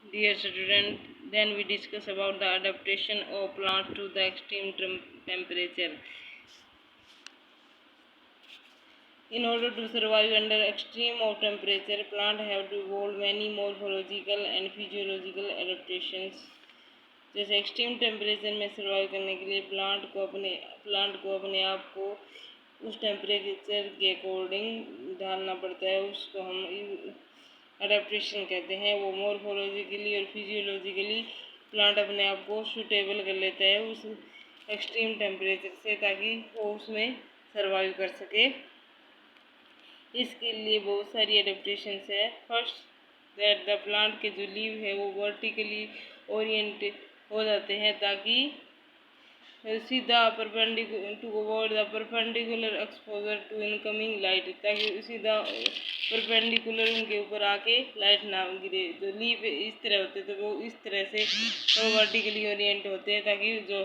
Dear student, then we discuss about the adaptation of plant to the extreme temperature. In order to survive under extreme of temperature, plant have to evolve many morphological and physiological adaptations. जैसे extreme temperature में survive करने के लिए plant को अपने आप को उस टेम्परेचर के अकॉर्डिंग ढालना पड़ता है। उसको हम अडेप्टेशन कहते हैं। वो मॉर्फोलॉजिकली और फिजियोलॉजिकली प्लांट अपने आप को सूटेबल कर लेता है उस एक्सट्रीम टेम्परेचर से, ताकि वो उसमें सर्वाइव कर सके। इसके लिए बहुत सारी अडेप्टेशंस है। फर्स्ट दैट द प्लांट के जो लीव है वो वर्टिकली ओरिएंटेड हो जाते हैं, ताकि सीधा to avoid the perpendicular exposure to incoming light, ताकि सीधा परपेंडिकुलर उनके ऊपर आके लाइट ना गिरे। जो लीव इस तरह होते तो वो इस तरह से वर्टिकली ओरिएंट होते हैं, ताकि जो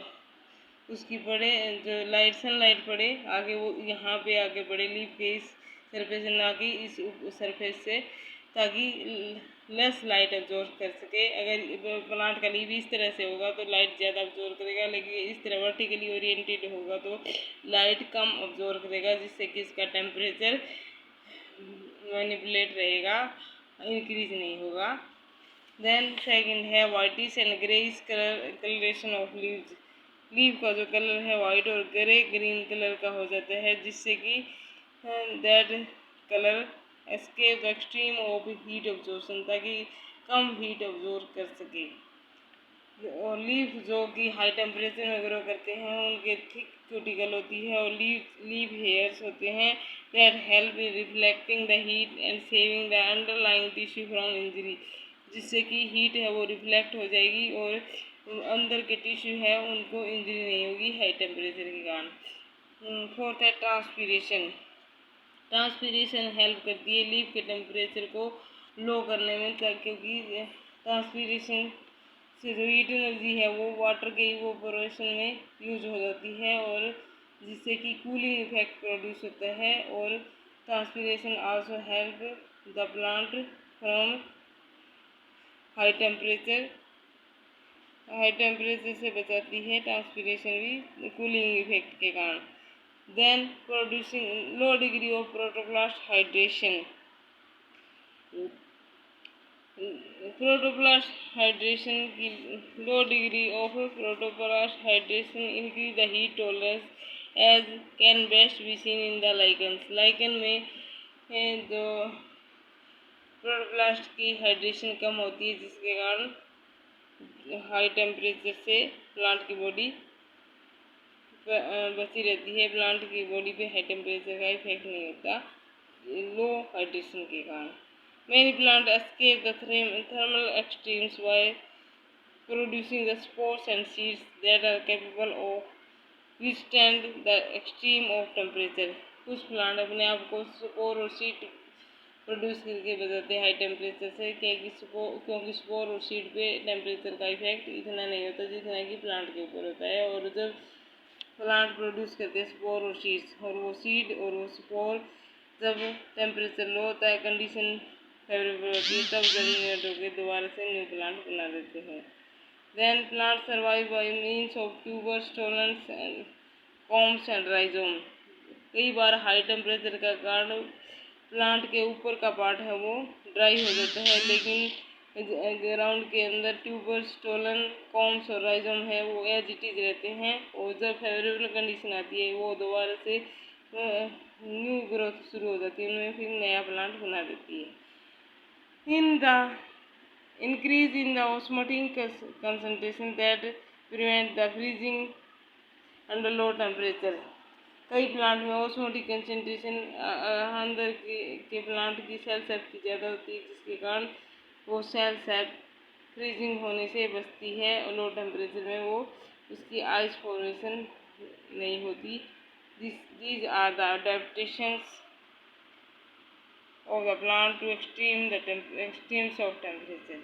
उसकी पड़े जो लाइट सनलाइट पड़े आगे वो यहाँ पे आके पड़े लीव के इस सरफेस से, ना कि इस सरफेस से, ताकि लेस लाइट अब्जॉर्ब कर सके। अगर प्लांट का लीव इस तरह से होगा तो लाइट ज़्यादा अब्जॉर्ब करेगा, लेकिन इस तरह वर्टिकली ओरिएंटेड होगा तो लाइट कम अब्जॉर्ब करेगा, जिससे कि इसका टेम्परेचर मैनिपुलेट रहेगा, इंक्रीज नहीं होगा। देन सेकंड है whitish and greyish colouration of leaves. Leave का जो कलर है वाइट और ग्रे ग्रीन कलर का हो जाता है, जिससे कि that colour escape extreme of heat absorption, ताकि कम हीट अब्जॉर्ब कर सके। और लीफ जो कि हाई टेम्परेचर में ग्रो करते हैं उनके थिक क्यूटिकल होती है और लीव हेयर्स होते हैं that help in reflecting the heat and saving the underlying tissue from injury, जिससे कि हीट है वो रिफ्लेक्ट हो जाएगी और अंदर के टिश्यू है उनको इंजरी नहीं होगी हाई टेम्परेचर के कारण। फोर्थ है ट्रांसपीरेशन। ट्रांसपीरेशन हेल्प करती है लीफ के टेम्परेचर को लो करने में, क्योंकि ट्रांसपीरेशन से जो हीट एनर्जी है वो वाटर के इवोपोरेशन में यूज हो जाती है, और जिससे कि कूलिंग इफेक्ट प्रोड्यूस होता है। और transpiration also help the plant from high temperature से बचाती है ट्रांसपीरेशन भी कूलिंग इफेक्ट के कारण। Then producing low degree of protoplast hydration. Protoplast hydration की low degree of protoplast hydration increase the heat tolerance as can best be seen in the lichens. Lichen में जो protoplast की hydration कम होती है, जिसके कारण हाई टेम्परेचर से plant की बॉडी बची रहती है। प्लांट की बॉडी पे हाई टेम्परेचर का इफेक्ट नहीं होता लो हाइड्रेशन के कारण। Many plants escape the thermal extremes by producing the spores and seeds that are capable of withstand the extreme of temperature. कुछ प्लांट अपने आप को स्पोर और सीड प्रोड्यूस करके बताते हैं हाई टेम्परेचर से, क्योंकि स्पोर और सीड पे टेम्परेचर का इफेक्ट इतना नहीं होता जितना कि प्लांट के ऊपर होता है। और जब प्लांट प्रोड्यूस करते हैं स्पोर और सीड्स, और वो सीड और वो स्पोर जब टेम्परेचर लो होता है, कंडीशन फेवरेबल होती है, तब जर्मिनेट होकर दोबारा से न्यू प्लांट बना देते हैं। Then plant survive by means of tubers, stolons, corms and rhizome. कई बार हाई टेम्परेचर का कारण प्लांट के ऊपर का पार्ट है वो ड्राई हो जाता है, लेकिन ग्राउंड के अंदर ट्यूबर्स, स्टोलन, कॉम्स और राइजोम है वो एज इट इज रहते हैं। और जब फेवरेबल कंडीशन आती है वो दोबारा से न्यू ग्रोथ शुरू हो जाती है, उनमें फिर नया प्लांट बना देती है। In the increase in the osmotic concentration that prevent the freezing under low temperature। कई प्लांट में ऑस्मोटिक कंसनट्रेशन अंदर के प्लांट की सेल शक्ति ज़्यादा होती है, जिसके कारण वो सेल फ्रीजिंग होने से बचती है और लो टेम्परेचर में वो उसकी आइस फॉर्मेशन नहीं होती। These are the adaptations of the plant to extremes of temperature।